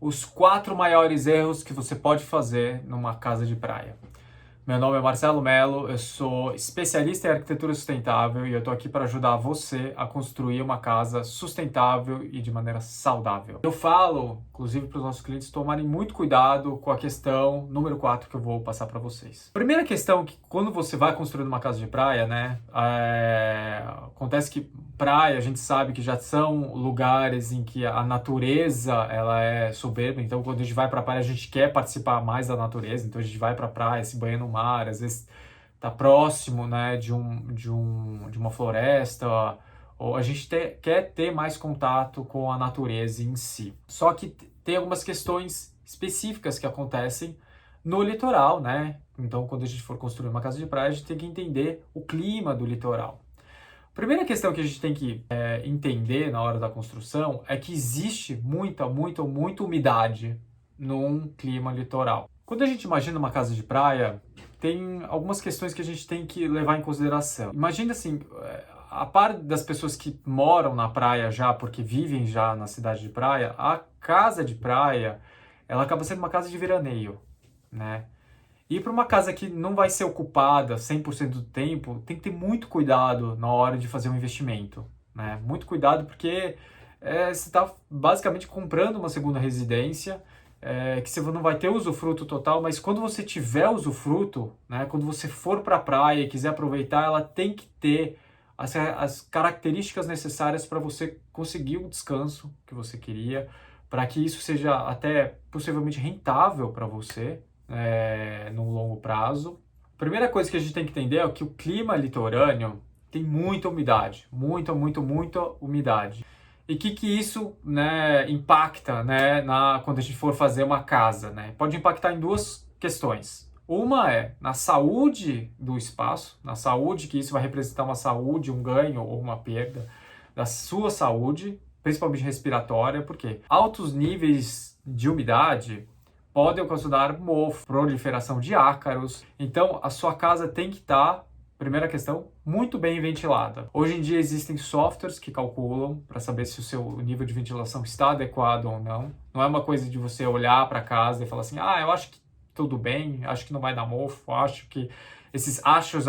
os 4 maiores erros que você pode fazer numa casa de praia. Meu nome é Marcelo Mello, eu sou especialista em arquitetura sustentável e eu estou aqui para ajudar você a construir uma casa sustentável e de maneira saudável. Eu falo, inclusive, para os nossos clientes tomarem muito cuidado com a questão número 4 que eu vou passar para vocês. Primeira questão é que quando você vai construir uma casa de praia, acontece que praia, a gente sabe que já são lugares em que a natureza ela é soberba, então quando a gente vai para a praia a gente quer participar mais da natureza, então a gente vai para a praia, se banha no mar, às vezes está próximo, né, de uma floresta, ou a gente quer ter mais contato com a natureza em si. Só que tem algumas questões específicas que acontecem no litoral, né? Então quando a gente for construir uma casa de praia, a gente tem que entender o clima do litoral. A primeira questão que a gente tem que entender na hora da construção é que existe muita umidade num clima litoral. Quando a gente imagina uma casa de praia, tem algumas questões que a gente tem que levar em consideração. Imagina assim, a par das pessoas que moram na praia já, porque vivem já na cidade de praia, a casa de praia, ela acaba sendo uma casa de veraneio, né? E para uma casa que não vai ser ocupada 100% do tempo, tem que ter muito cuidado na hora de fazer um investimento, né? Muito cuidado porque você está basicamente comprando uma segunda residência, que você não vai ter usufruto total, mas quando você tiver usufruto, né? Quando você for para a praia e quiser aproveitar, ela tem que ter as características necessárias para você conseguir o descanso que você queria, para que isso seja até possivelmente rentável para você, no longo prazo. A primeira coisa que a gente tem que entender é que o clima litorâneo tem muita umidade, muita umidade. E o que isso, né, impacta, né, quando a gente for fazer uma casa, né? Pode impactar em duas questões. Uma é na saúde do espaço, na saúde, que isso vai representar uma saúde, um ganho ou uma perda da sua saúde, principalmente respiratória, porque altos níveis de umidade podem ocasionar mofo, proliferação de ácaros. Então, a sua casa tem que estar, primeira questão, muito bem ventilada. Hoje em dia existem softwares que calculam para saber se o seu nível de ventilação está adequado ou não. Não é uma coisa de você olhar para a casa e falar assim, eu acho que tudo bem, acho que não vai dar mofo, acho que esses achos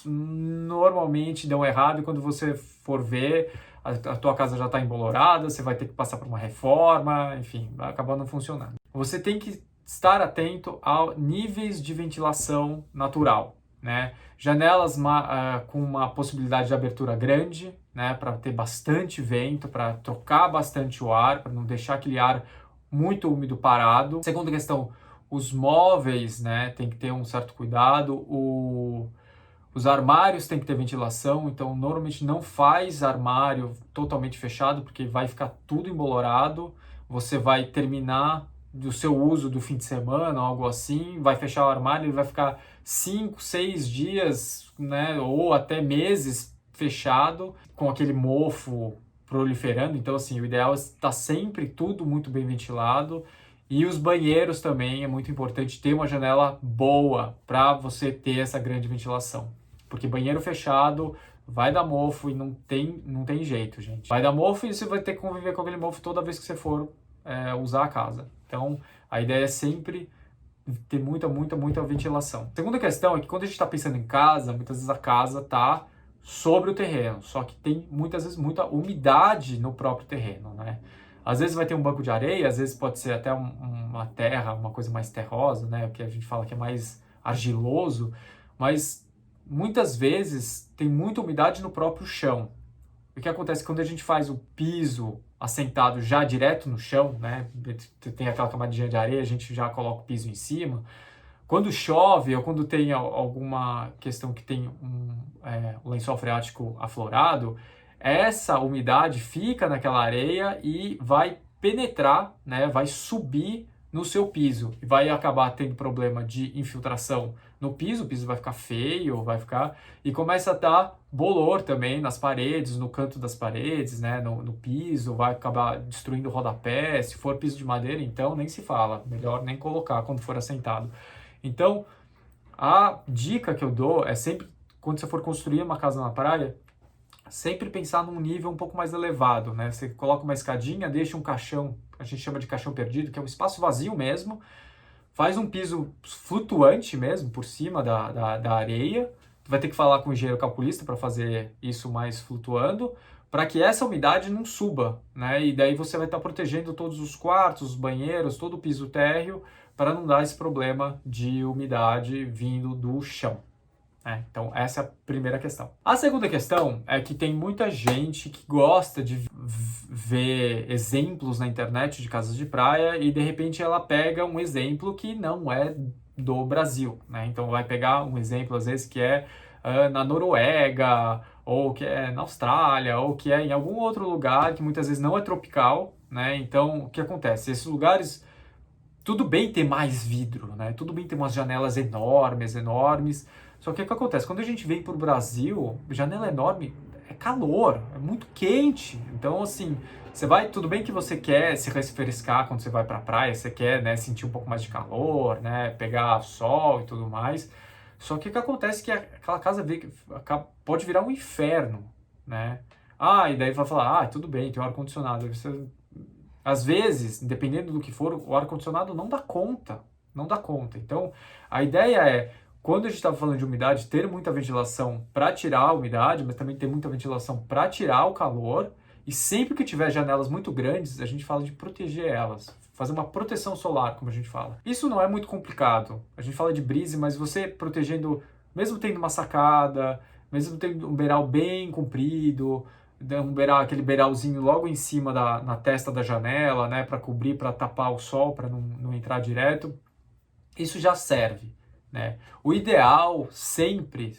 normalmente dão errado e quando você for ver, a tua casa já está embolorada, você vai ter que passar por uma reforma, enfim, vai acabar não funcionando. Você tem que estar atento a níveis de ventilação natural, né? Janelas com uma possibilidade de abertura grande, né? Para ter bastante vento, para trocar bastante o ar, para não deixar aquele ar muito úmido parado. Segunda questão, os móveis, né? Tem que ter um certo cuidado. Os armários têm que ter ventilação, então normalmente não faz armário totalmente fechado, porque vai ficar tudo embolorado. Você vai terminar do seu uso do fim de semana, algo assim, vai fechar o armário, ele vai ficar 5, 6 dias, né, ou até meses fechado, com aquele mofo proliferando. Então, assim, o ideal é estar sempre tudo muito bem ventilado. E os banheiros também é muito importante ter uma janela boa para você ter essa grande ventilação. Porque banheiro fechado vai dar mofo e não tem jeito, gente. Vai dar mofo e você vai ter que conviver com aquele mofo toda vez que você for usar a casa. Então, a ideia é sempre ter muita ventilação. Segunda questão é que quando a gente está pensando em casa, muitas vezes a casa está sobre o terreno, só que tem muitas vezes muita umidade no próprio terreno, né? Às vezes vai ter um banco de areia, às vezes pode ser até uma terra, uma coisa mais terrosa, né? O que a gente fala que é mais argiloso, mas muitas vezes tem muita umidade no próprio chão. O que acontece quando a gente faz o piso assentado já direto no chão, né? Tem aquela camadinha de areia, a gente já coloca o piso em cima. Quando chove ou quando tem alguma questão que tem um lençol freático aflorado, essa umidade fica naquela areia e vai penetrar, né? Vai subir no seu piso e vai acabar tendo problema de infiltração no piso, o piso vai ficar feio, e começa a dar bolor também nas paredes, no canto das paredes, né, no piso, vai acabar destruindo o rodapé. Se for piso de madeira, então nem se fala, melhor nem colocar quando for assentado. Então, a dica que eu dou é sempre, quando você for construir uma casa na praia, sempre pensar num nível um pouco mais elevado, né? Você coloca uma escadinha, deixa um caixão, a gente chama de caixão perdido, que é um espaço vazio mesmo, faz um piso flutuante mesmo por cima da areia. Tu vai ter que falar com o engenheiro calculista para fazer isso mais flutuando, para que essa umidade não suba, né? E daí você vai estar protegendo todos os quartos, os banheiros, todo o piso térreo, para não dar esse problema de umidade vindo do chão. Então, essa é a primeira questão. A segunda questão é que tem muita gente que gosta de ver exemplos na internet de casas de praia e, de repente, ela pega um exemplo que não é do Brasil, né? Então, vai pegar um exemplo, às vezes, que é na Noruega, ou que é na Austrália, ou que é em algum outro lugar que muitas vezes não é tropical, né? Então, o que acontece? Esses lugares, tudo bem ter mais vidro, né? Tudo bem ter umas janelas enormes, enormes. Só que o que acontece? Quando a gente vem para o Brasil, janela enorme é calor, é muito quente. Então, assim, você vai, tudo bem que você quer se refrescar quando você vai para a praia, você quer, né, sentir um pouco mais de calor, né, pegar sol e tudo mais. Só que o que acontece é que aquela casa pode virar um inferno, né? E daí vai falar, tudo bem, tem um ar-condicionado. Às vezes, dependendo do que for, o ar-condicionado não dá conta. Não dá conta. Então, a ideia é, quando a gente estava falando de umidade, ter muita ventilação para tirar a umidade, mas também ter muita ventilação para tirar o calor. E sempre que tiver janelas muito grandes, a gente fala de proteger elas. Fazer uma proteção solar, como a gente fala. Isso não é muito complicado. A gente fala de brise, mas você protegendo, mesmo tendo uma sacada, mesmo tendo um beiral bem comprido, aquele beiralzinho logo em cima na testa da janela, né, para cobrir, para tapar o sol, para não entrar direto, isso já serve, né? O ideal sempre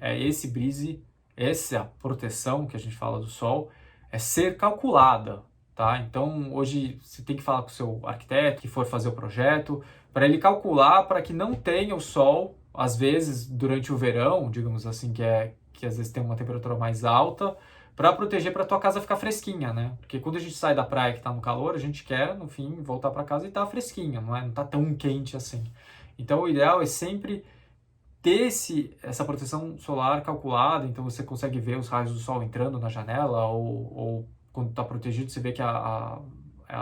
é esse brise, essa proteção que a gente fala do sol, é ser calculada, tá? Então, hoje você tem que falar com o seu arquiteto que for fazer o projeto, para ele calcular para que não tenha o sol, às vezes, durante o verão, digamos assim, que às vezes tem uma temperatura mais alta, para proteger, para tua casa ficar fresquinha, né? Porque quando a gente sai da praia que tá no calor, a gente quer, no fim, voltar para casa e tá fresquinha, não tá tão quente assim. Então, o ideal é sempre ter essa proteção solar calculada, então você consegue ver os raios do sol entrando na janela, ou quando está protegido, você vê que a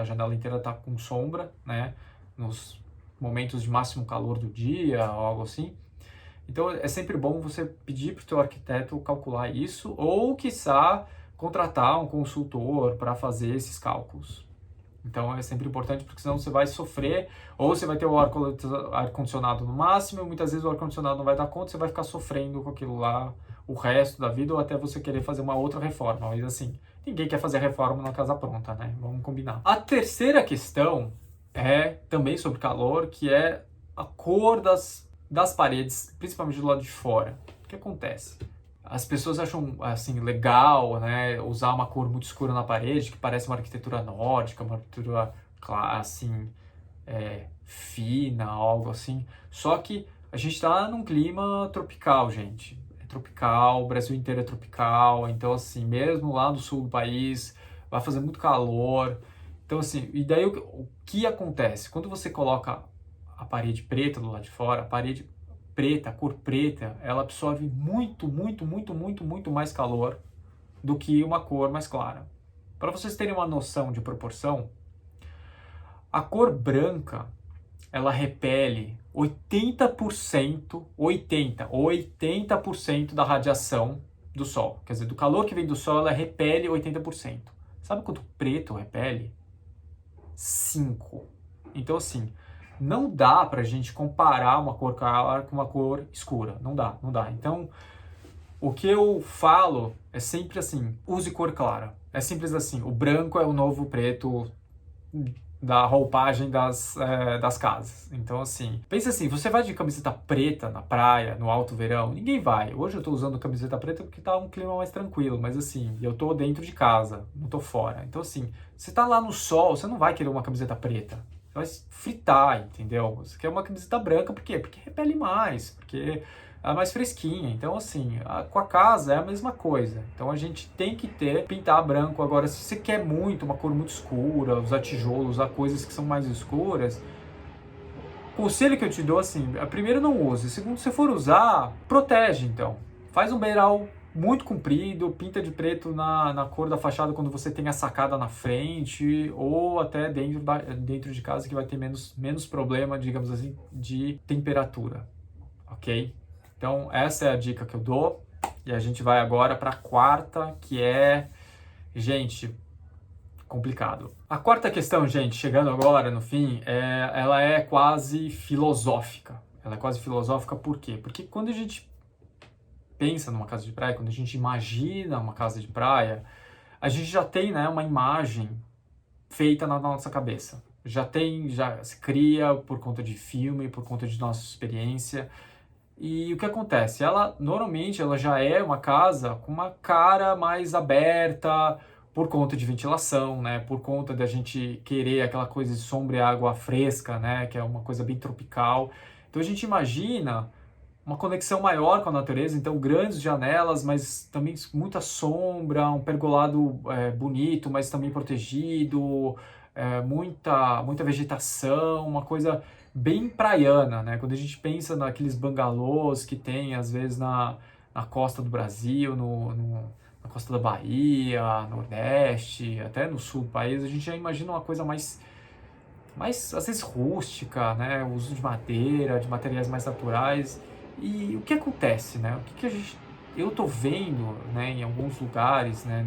janela inteira está com sombra, né? Nos momentos de máximo calor do dia, ou algo assim. Então, é sempre bom você pedir para o teu arquiteto calcular isso, ou, quiçá, contratar um consultor para fazer esses cálculos. Então, é sempre importante, porque senão você vai sofrer, ou você vai ter o ar-condicionado no máximo, e muitas vezes o ar-condicionado não vai dar conta, você vai ficar sofrendo com aquilo lá o resto da vida, ou até você querer fazer uma outra reforma. Mas, assim, ninguém quer fazer reforma na casa pronta, né? Vamos combinar. A terceira questão é também sobre calor, que é a cor das paredes, principalmente do lado de fora. O que acontece? As pessoas acham, assim, legal, né, usar uma cor muito escura na parede, que parece uma arquitetura nórdica, uma arquitetura, assim, fina, algo assim. Só que a gente está num clima tropical, gente. É tropical, o Brasil inteiro é tropical, então, assim, mesmo lá no sul do país, vai fazer muito calor. Então, assim, e daí o que acontece? Quando você coloca a parede preta do lado de fora, a parede preta, a cor preta, ela absorve muito mais calor do que uma cor mais clara. Para vocês terem uma noção de proporção, a cor branca, ela repele 80% da radiação do Sol. Quer dizer, do calor que vem do Sol, ela repele 80%. Sabe quanto preto repele? 5. Então, assim, não dá pra gente comparar uma cor clara com uma cor escura. Não dá. Então, o que eu falo é sempre assim, use cor clara. É simples assim, o branco é o novo preto da roupagem das casas. Então, assim, pensa assim, você vai de camiseta preta na praia, no alto verão, ninguém vai. Hoje eu tô usando camiseta preta porque tá um clima mais tranquilo, mas assim, eu tô dentro de casa, não tô fora. Então, assim, você tá lá no sol, você não vai querer uma camiseta preta. Você vai fritar, entendeu? Você quer uma camiseta branca, por quê? Porque repele mais, porque é mais fresquinha. Então, assim, com a casa é a mesma coisa. Então, a gente tem que pintar branco. Agora, se você quer muito, uma cor muito escura, usar tijolos, usar coisas que são mais escuras, o conselho que eu te dou, assim, primeiro, não use. Segundo, se for usar, protege, então. Faz um beiral muito comprido, pinta de preto na cor da fachada quando você tem a sacada na frente, ou até dentro de casa que vai ter menos problema, digamos assim, de temperatura, ok? Então essa é a dica que eu dou, e a gente vai agora para a quarta, que é, gente, complicado. A quarta questão, gente, chegando agora no fim, ela é quase filosófica. Ela é quase filosófica por quê? Porque quando a gente pensa numa casa de praia, quando a gente imagina uma casa de praia, a gente já tem, né, uma imagem feita na nossa cabeça. Já se cria por conta de filme, por conta de nossa experiência. E o que acontece? Normalmente, ela já é uma casa com uma cara mais aberta, por conta de ventilação, né? Por conta da gente querer aquela coisa de sombra e água fresca, né? Que é uma coisa bem tropical. Então a gente imagina uma conexão maior com a natureza, então grandes janelas, mas também muita sombra, um pergolado bonito, mas também protegido, muita vegetação, uma coisa bem praiana, né? Quando a gente pensa naqueles bangalôs que tem, às vezes, na costa do Brasil, na costa da Bahia, Nordeste, até no sul do país, a gente já imagina uma coisa mais às vezes rústica, né? O uso de madeira, de materiais mais naturais. E o que acontece, né? Eu tô vendo, né, em alguns lugares, né,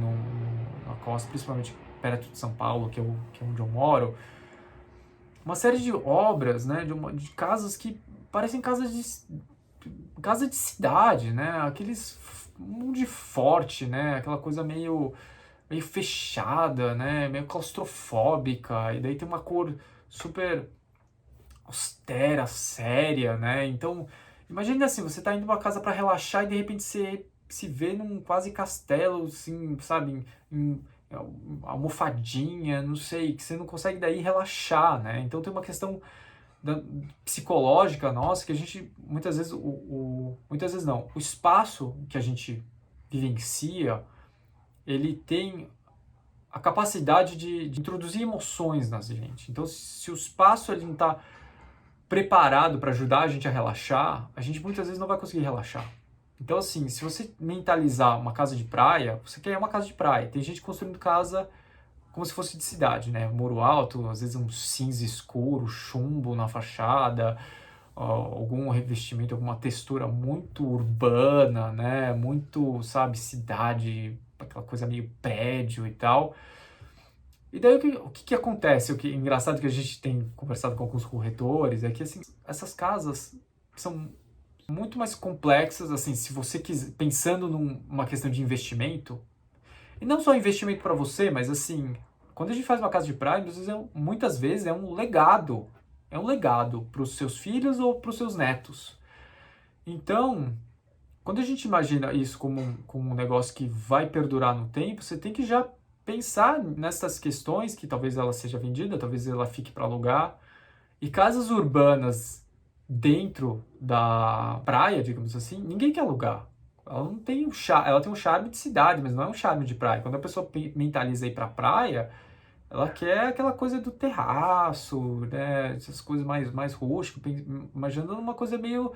na costa, principalmente perto de São Paulo, que é onde eu moro, uma série de obras, né, de casas que parecem casa de cidade, né? Aqueles mundo de forte, né? Aquela coisa meio fechada, né? Meio claustrofóbica. E daí tem uma cor super austera, séria, né? Então, imagine assim, você tá indo pra casa para relaxar e de repente você se vê num quase castelo, assim, sabe? Em almofadinha, não sei, que você não consegue daí relaxar, né? Então tem uma questão psicológica nossa que a gente, muitas vezes, muitas vezes não, o espaço que a gente vivencia, ele tem a capacidade de introduzir emoções na gente. Então, se o espaço ele não está preparado para ajudar a gente a relaxar, a gente muitas vezes não vai conseguir relaxar. Então, assim, se você mentalizar uma casa de praia, você quer uma casa de praia. Tem gente construindo casa como se fosse de cidade, né? Muro alto, às vezes um cinza escuro, chumbo na fachada, algum revestimento, alguma textura muito urbana, né? Muito, sabe, cidade, aquela coisa meio prédio e tal. E daí o que acontece? O que é engraçado que a gente tem conversado com alguns corretores é que assim, essas casas são muito mais complexas, assim, se você quiser, pensando numa questão de investimento, e não só investimento para você, mas assim, quando a gente faz uma casa de praia, muitas vezes é um legado. É um legado para os seus filhos ou para os seus netos. Então, quando a gente imagina isso como um negócio que vai perdurar no tempo, você tem que já pensar nessas questões, que talvez ela seja vendida, talvez ela fique para alugar. E casas urbanas dentro da praia, digamos assim, ninguém quer alugar. Ela não tem ela tem um charme de cidade, mas não é um charme de praia. Quando a pessoa mentaliza ir para praia, ela quer aquela coisa do terraço, né? Essas coisas mais rústicas, imaginando uma coisa meio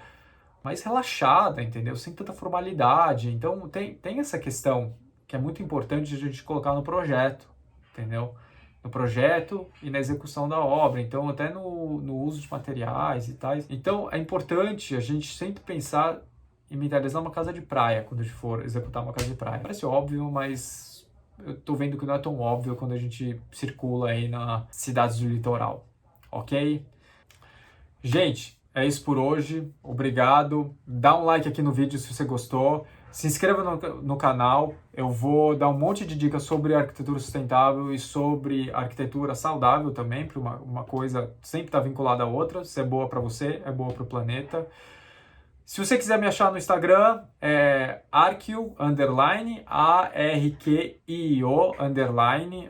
mais relaxada, entendeu? Sem tanta formalidade. Então tem essa questão que é muito importante a gente colocar no projeto, entendeu? No projeto e na execução da obra, então até no uso de materiais e tais. Então é importante a gente sempre pensar em mentalizar uma casa de praia quando a gente for executar uma casa de praia. Parece óbvio, mas eu tô vendo que não é tão óbvio quando a gente circula aí nas cidades do litoral, ok? Gente, é isso por hoje. Obrigado. Dá um like aqui no vídeo se você gostou. Se inscreva no canal. Eu vou dar um monte de dicas sobre arquitetura sustentável e sobre arquitetura saudável também, porque uma coisa sempre está vinculada à outra. Se é boa para você, é boa para o planeta. Se você quiser me achar no Instagram, é Arquio_, ARQIO_.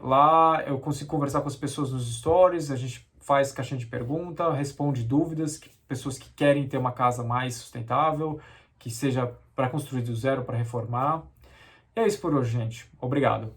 Lá eu consigo conversar com as pessoas nos stories, a gente faz caixinha de pergunta, responde dúvidas, pessoas que querem ter uma casa mais sustentável, que seja para construir do zero, para reformar. E é isso por hoje, gente. Obrigado.